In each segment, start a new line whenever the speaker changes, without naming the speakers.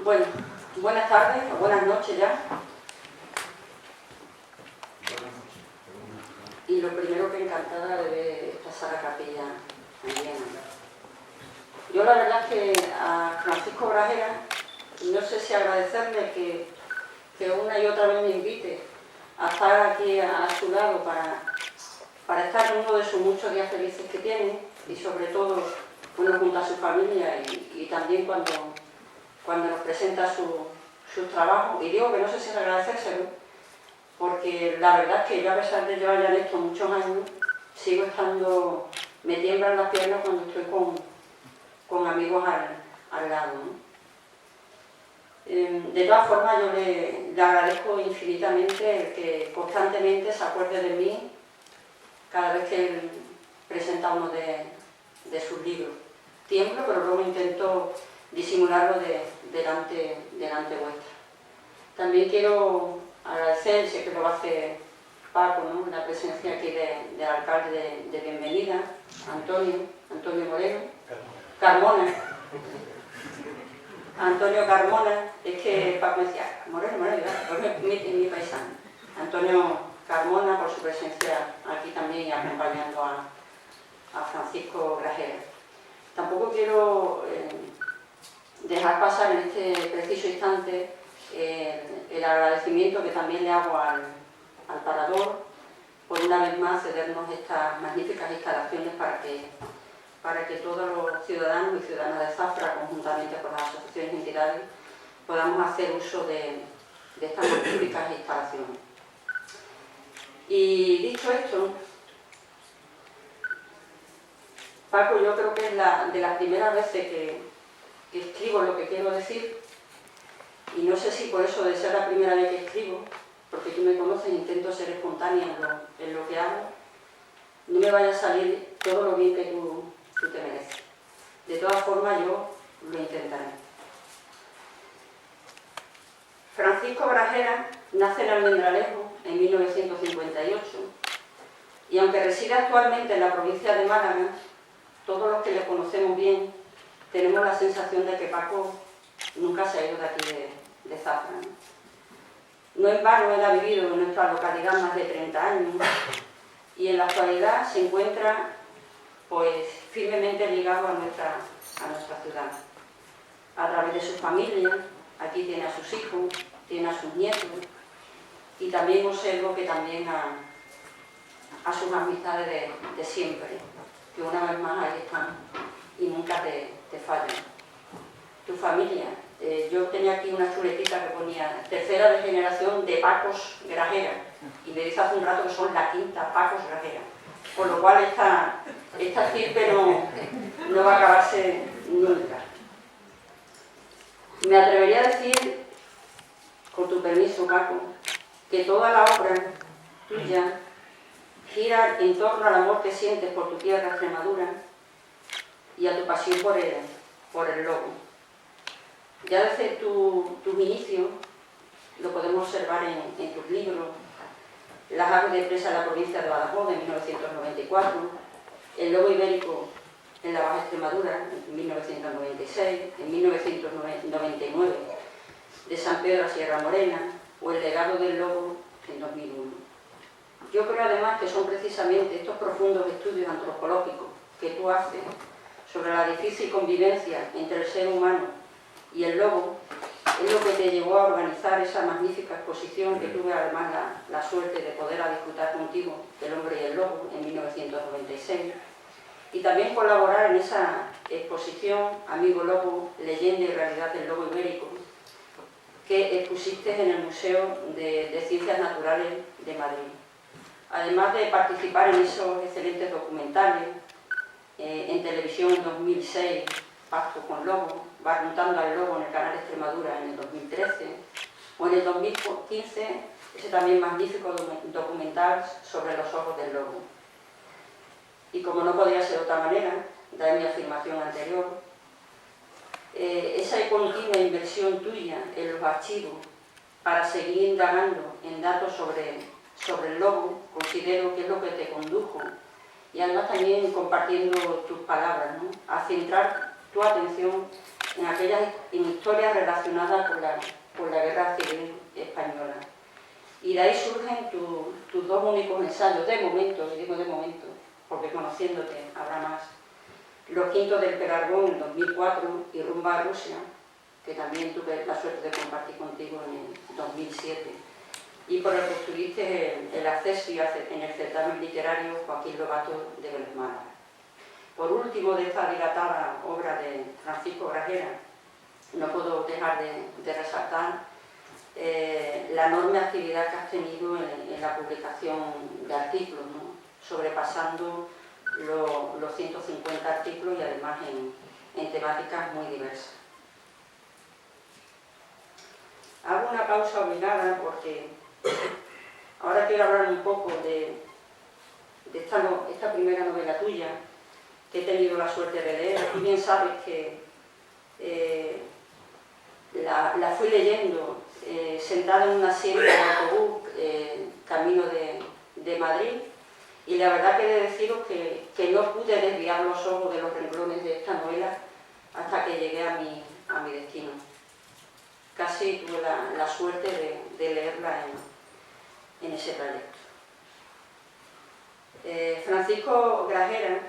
Bueno, buenas tardes o buenas noches ya. Y lo primero que encantada de ver esta Sala Capilla llena. Yo la verdad es que a Francisco Grajera, no sé si agradecerle que una y otra vez me invite a estar aquí a su lado para estar en uno de sus muchos días felices que tiene y sobre todo bueno, junto a su familia y también cuando nos presenta sus trabajos. Y digo que no sé si agradecérselo, porque la verdad es que yo, a pesar de llevar ya en esto muchos años, sigo estando, me tiemblan las piernas cuando estoy con amigos al lado, ¿no? De todas formas, yo le agradezco infinitamente el que constantemente se acuerde de mí cada vez que él presenta uno de sus libros. Tiemblo, pero luego intento disimularlo delante vuestra. También quiero agradecer, sé que lo va a hacer Paco, ¿no?, la presencia aquí del alcalde de Bienvenida, Antonio Moreno, Carmona. Antonio Carmona, es que Paco decía, Moreno, pues mi paisano. Antonio Carmona por su presencia aquí también y acompañando a Francisco Grajera. Tampoco quiero dejar pasar en este preciso instante el agradecimiento que también le hago al Parador por una vez más cedernos estas magníficas instalaciones para que todos los ciudadanos y ciudadanas de Zafra, conjuntamente con las asociaciones y entidades, podamos hacer uso de estas magníficas instalaciones. Y dicho esto, Paco, yo creo que es de las primeras veces que escribo lo que quiero decir, y no sé si por eso de ser la primera vez que escribo, porque tú me conoces, intento ser espontánea en lo que hago, no me vaya a salir todo lo bien que tú te mereces. De todas formas, yo lo intentaré. Francisco Grajera nace en Almendralejo en 1958 y aunque reside actualmente en la provincia de Málaga, todos los que le conocemos bien tenemos la sensación de que Paco nunca se ha ido de aquí de Zafra, ¿no? No en vano él ha vivido en nuestra localidad más de 30 años y en la actualidad se encuentra pues firmemente ligado a nuestra ciudad. A través de su familia, aquí tiene a sus hijos, tiene a sus nietos y también observo que también a sus amistades de siempre, que una vez más ahí están y nunca te fallan. Tu familia, yo tenía aquí una chuletita que ponía tercera de generación de Pacos Grajera y me dice hace un rato que son la quinta Pacos Grajera, por lo cual esta estirpe no va a acabarse nunca. Me atrevería a decir, con tu permiso, Paco, que toda la obra tuya gira en torno al amor que sientes por tu tierra Extremadura y a tu pasión por el lobo. Ya desde tus inicios, lo podemos observar en tus libros, Las aves de presa en la provincia de Badajoz de 1994, El lobo ibérico en la Baja Extremadura en 1996, en 1999, de San Pedro a Sierra Morena, o El legado del lobo en 2001. Yo creo además que son precisamente estos profundos estudios antropológicos que tú haces sobre la difícil convivencia entre el ser humano y el lobo es lo que te llevó a organizar esa magnífica exposición que tuve además la suerte de poder disfrutar contigo, El hombre y el lobo, en 1996, y también colaborar en esa exposición Amigo Lobo, leyenda y realidad del lobo ibérico, que expusiste en el Museo de Ciencias Naturales de Madrid. Además de participar en esos excelentes documentales, en televisión en 2006, Pacto con Lobo, Barruntando al Lobo en el canal Extremadura en el 2013, o en el 2015, ese también magnífico documental sobre los ojos del lobo. Y como no podía ser de otra manera, dada mi afirmación anterior, esa continua inversión tuya en los archivos para seguir indagando en datos sobre el lobo, considero que es lo que te condujo, y además también compartiendo tus palabras, ¿no?, a centrar tu atención en historias relacionadas con la Guerra Civil Española. Y de ahí surgen tus dos únicos ensayos, de momento, y digo de momento, porque conociéndote habrá más. Los Quintos del Pelargón en 2004 y Rumba a Rusia, que también tuve la suerte de compartir contigo en el 2007. Y por el que obtuviste el acceso en el certamen literario Joaquín Lobato de Vélez Málaga. Por último, de esta dilatada obra de Francisco Grajera, no puedo dejar de resaltar la enorme actividad que has tenido en la publicación de artículos, ¿no? Sobrepasando los 150 artículos y además en temáticas muy diversas. Hago una pausa obligada porque ahora quiero hablar un poco de esta primera novela tuya, que he tenido la suerte de leer. Tú bien sabes que la fui leyendo sentada en un asiento de autobús camino de Madrid, y la verdad que he de deciros que no pude desviar los ojos de los renglones de esta novela hasta que llegué a mi destino. Casi tuve la suerte de leerla en ese trayecto. Francisco Grajera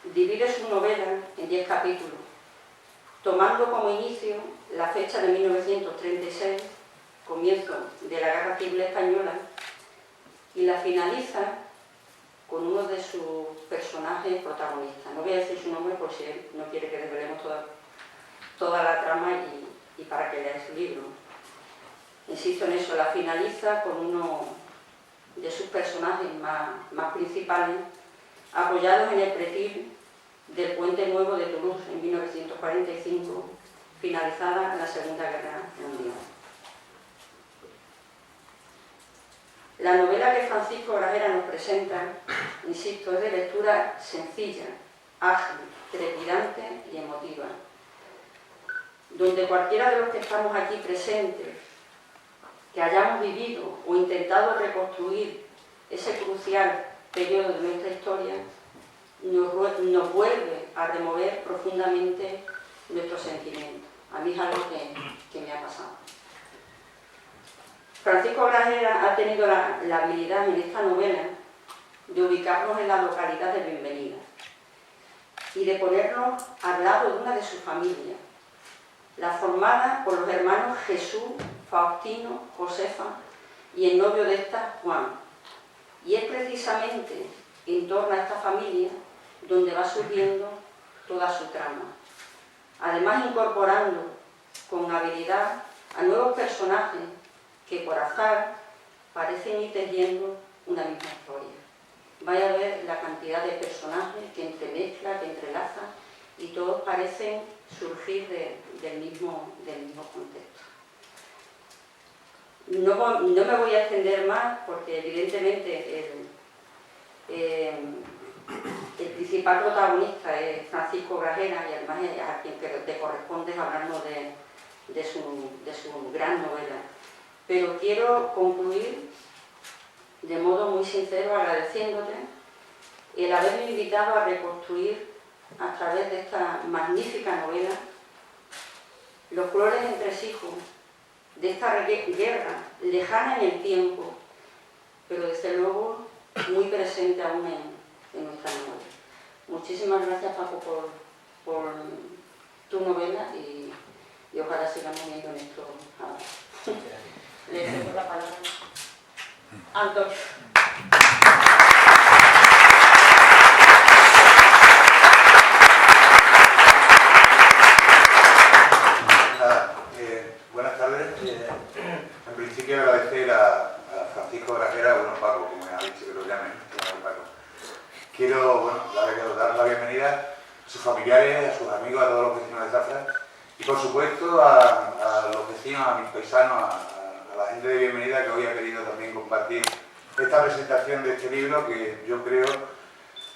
divide su novela en 10 capítulos, tomando como inicio la fecha de 1936, comienzo de la Guerra Civil Española, y la finaliza con uno de sus personajes protagonistas. No voy a decir su nombre por si él no quiere que desvelemos toda la trama y para que leáis el libro. Insisto en eso, la finaliza con uno de sus personajes más principales, apoyados en el pretil del Puente Nuevo de Toulouse en 1945, finalizada la Segunda Guerra Mundial. La novela que Francisco Grajera nos presenta, insisto, es de lectura sencilla, ágil, trepidante y emotiva, donde cualquiera de los que estamos aquí presentes, que hayamos vivido o intentado reconstruir ese crucial periodo de nuestra historia, nos vuelve a remover profundamente nuestros sentimientos. A mí es algo que me ha pasado. Francisco Grajera ha tenido la habilidad en esta novela de ubicarnos en la localidad de Bienvenida y de ponernos al lado de una de sus familias, la formada por los hermanos Jesús, Faustino, Josefa y el novio de esta, Juan. Y es precisamente en torno a esta familia donde va surgiendo toda su trama, además incorporando con habilidad a nuevos personajes que por azar parecen ir tejiendo una misma historia. Vaya a ver la cantidad de personajes que entremezcla, que entrelaza, y todos parecen surgir del mismo contexto. No me voy a extender más porque evidentemente el principal protagonista es Francisco Grajera, y además es a quien te corresponde hablarnos de su gran novela. Pero quiero concluir de modo muy sincero agradeciéndote el haberme invitado a reconstruir a través de esta magnífica novela los colores entresijos de esta guerra lejana en el tiempo, pero desde luego muy presente aún en nuestra memoria. Muchísimas gracias, Paco, por tu novela y ojalá sigamos viendo en esto ahora. Le cedo la palabra a Antonio.
Buenas tardes. En principio agradecer a Francisco Grajera, Paco, como me ha dicho que lo llamen, Paco. Quiero dar la bienvenida a sus familiares, a sus amigos, a todos los vecinos de Zafra y por supuesto a los vecinos, a mis paisanos, a la gente de Bienvenida que hoy ha querido también compartir esta presentación de este libro, que yo creo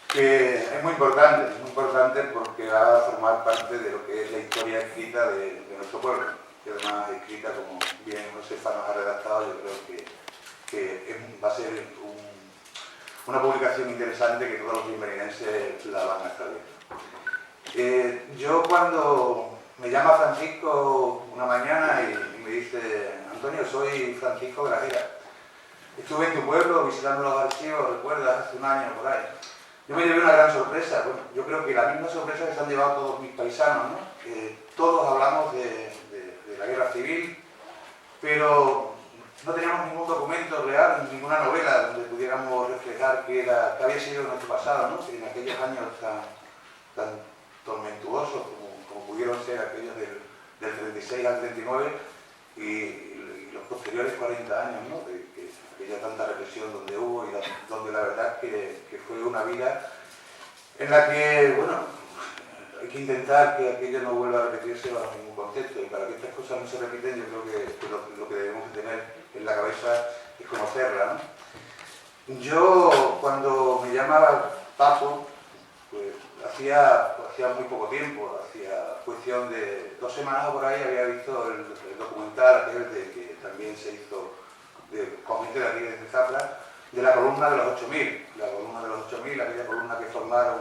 que es muy importante porque va a formar parte de lo que es la historia escrita de nuestro pueblo, y además escrita como bien Josefa nos ha redactado. Yo creo que va a ser una publicación interesante que todos los bienvenidenses la van a estar viendo. Yo cuando me llama Francisco una mañana y me dice: Antonio, soy Francisco Grajera. Estuve en tu pueblo visitando los archivos, ¿recuerdas? Hace un año por ahí. Yo me llevé una gran sorpresa. Bueno, yo creo que la misma sorpresa que se han llevado todos mis paisanos, ¿no? Todos hablamos de la guerra civil, pero no teníamos ningún documento real, ninguna novela donde pudiéramos reflejar que había sido nuestro pasado, ¿no? En aquellos años tan tormentuosos como pudieron ser aquellos del 36 al 39 y los posteriores 40 años, ¿no? Aquella tanta represión donde hubo y donde la verdad que fue una vida en la que, bueno, hay que intentar que aquello no vuelva a repetirse bajo ningún contexto, y para que estas cosas no se repiten yo creo que lo que debemos tener en la cabeza es conocerla, ¿no? Yo, cuando me llamaba Paco, pues hacía muy poco tiempo, hacía cuestión de 2 semanas o por ahí, había visto el documental aquel que también se hizo con gente de aquí de Zafra, de la columna de los 8000, la columna de los 8000, aquella columna que formaron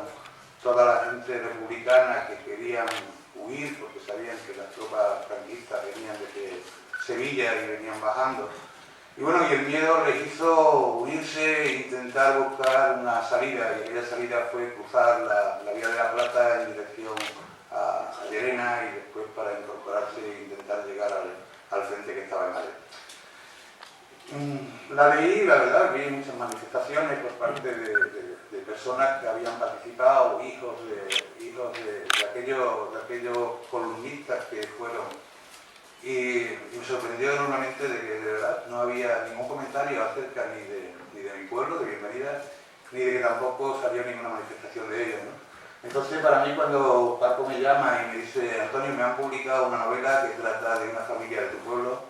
toda la gente republicana que querían huir porque sabían que las tropas franquistas venían desde Sevilla y venían bajando. Y bueno, y el miedo les hizo unirse e intentar buscar una salida, y aquella salida fue cruzar la Vía de la Plata en dirección a Llerena y después para incorporarse e intentar llegar al frente que estaba en Madrid. La leí, la verdad, vi muchas manifestaciones por parte de personas que habían participado, hijos de aquellos columnistas que fueron, y me sorprendió enormemente de que de verdad no había ningún comentario acerca ni de mi pueblo, de Bienvenida, ni de que tampoco salió ninguna manifestación de ellos, ¿no? Entonces, para mí, cuando Paco me llama y me dice: Antonio, me han publicado una novela que trata de una familia de tu pueblo,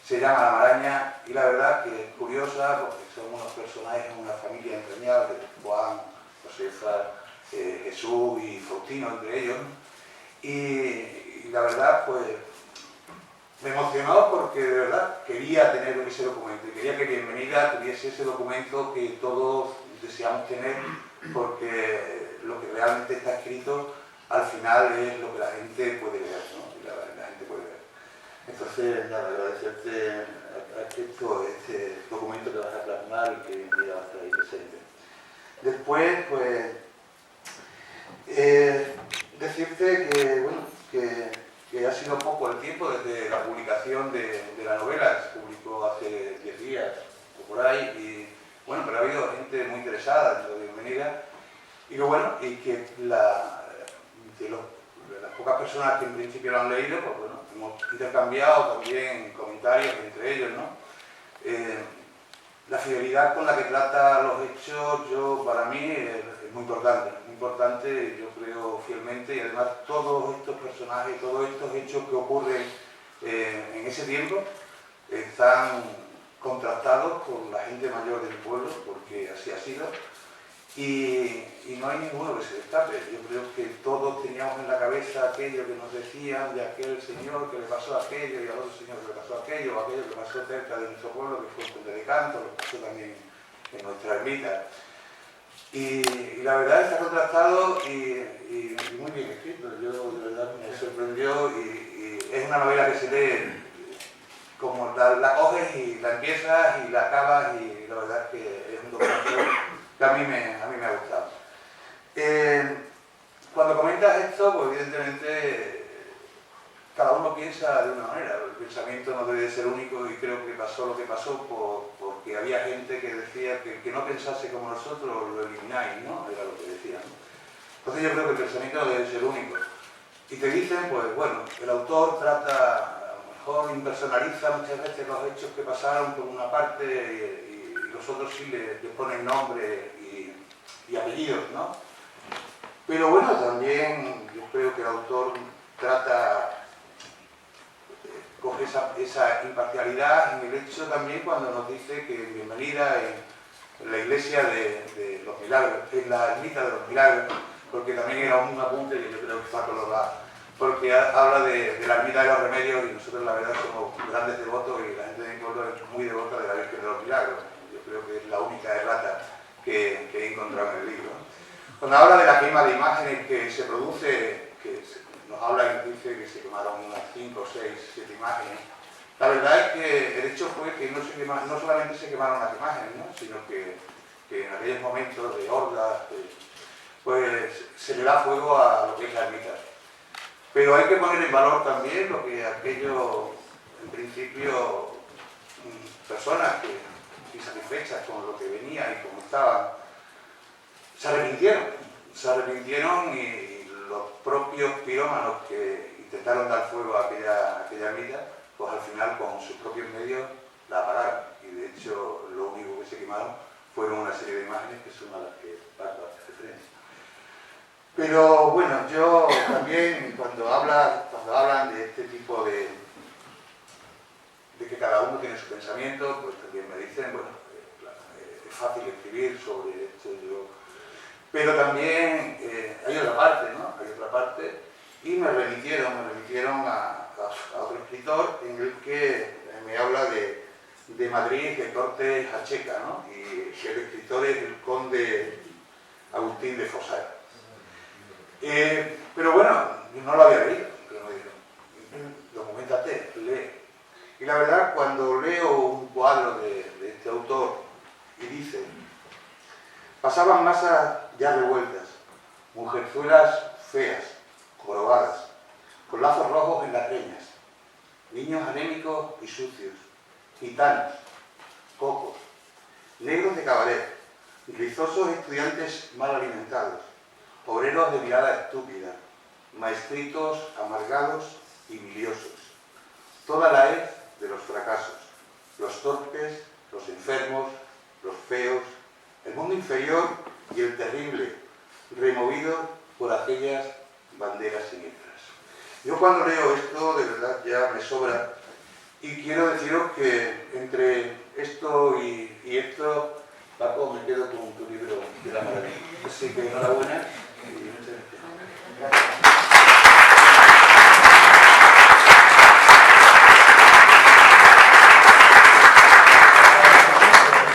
se llama La Maraña, y la verdad que es curiosa porque son unos personajes, una familia entrañable, Juan, Josefa, Jesús y Faustino entre ellos, y la verdad pues me emocionó porque de verdad quería tener ese documento y quería que Bienvenida tuviese ese documento que todos deseamos tener, porque lo que realmente está escrito al final es lo que la gente puede ver, ¿no? Y la gente puede ver. Entonces, nada, agradecerte este documento que vas a plasmar y que Bienvenida va a estar ahí presente. Después, pues, decirte que, bueno, que ha sido poco el tiempo desde la publicación de la novela, que se publicó hace 10 días o por ahí, y bueno, pero ha habido gente muy interesada en lo de Bienvenida, y que bueno, y que de las pocas personas que en principio lo han leído, pues bueno, hemos intercambiado también comentarios entre ellos, ¿no? La fidelidad con la que trata los hechos, para mí es muy importante, yo creo fielmente, y además todos estos personajes, todos estos hechos que ocurren en ese tiempo están contrastados con la gente mayor del pueblo, porque así ha sido, y no hay ninguno que se destape. Yo creo que todos teníamos en la cabeza aquello que nos decían de aquel señor que le pasó aquello, y al otro señor que le pasó aquello, o aquello que pasó cerca de nuestro pueblo, que fue en Puente de Canto, lo que pasó también en nuestra ermita. Y la verdad está contrastado y muy bien escrito. Yo de verdad me sorprendió, y es una novela que se lee como la coges y la empiezas y la acabas, y la verdad es que es un documento que a mí me ha gustado. Cuando comentas esto, pues evidentemente cada uno piensa de una manera, el pensamiento no debe ser único, y creo que pasó lo que pasó porque había gente que decía que el que no pensase como nosotros lo elimináis, ¿no? Era lo que decían, ¿no? Entonces yo creo que el pensamiento no debe ser único. Y te dicen, pues bueno, el autor trata, a lo mejor impersonaliza muchas veces los hechos que pasaron por una parte, y los otros sí le ponen nombre y apellidos, ¿no? Pero bueno, también yo creo que el autor coge esa imparcialidad en el hecho también cuando nos dice que Bienvenida en la iglesia de los milagros, en la ermita de los milagros, porque también era un apunte que yo creo que Paco lo da, porque habla de la ermita de los remedios, y nosotros la verdad somos grandes devotos, y la gente de mi pueblo es muy devota de la Virgen de los Milagros. Yo creo que es la única errata que he encontrado en el libro. Cuando habla de la quema de imágenes que se produce, que nos habla y dice que se quemaron unas 5, 6, 7 imágenes. La verdad es que el hecho fue que no solamente se quemaron las imágenes, ¿no? Sino que en aquellos momentos de hordas, pues se le da fuego a lo que es la ermita. Pero hay que poner en valor también lo que aquello, en principio, personas que, insatisfechas con lo que venía y como estaban, se arrepintieron y los propios pirómanos que intentaron dar fuego a aquella ermita, pues al final con sus propios medios la apagaron. Y de hecho lo único que se quemaron fueron una serie de imágenes que son a las que Paco hace referencia. Pero bueno, yo también cuando hablan de este tipo de que cada uno tiene su pensamiento, pues también me dicen, bueno, es fácil escribir sobre esto, pero también hay otra parte, ¿no? Hay otra parte, y me remitieron a otro escritor en el que me habla de Madrid, de corte jacheca, ¿no? Y el escritor es el conde Agustín de Fossaert. Pero bueno, yo no lo había leído, pero me dijeron, documentate, lee. Y la verdad, cuando leo un cuadro de este autor y dice, pasaban masas ya revueltas, mujerzuelas feas, jorobadas, con lazos rojos en las greñas, niños anémicos y sucios, gitanos, cocos, negros de cabaret, rizosos estudiantes mal alimentados, obreros de mirada estúpida, maestritos amargados y biliosos, toda la hez de los fracasos, los torpes, los enfermos, los feos, el mundo inferior y el terrible, removido por aquellas banderas siniestras. Yo cuando leo esto, de verdad ya me sobra, y quiero deciros que entre esto y esto, Paco, me quedo con tu libro de la maravilla. Así que enhorabuena.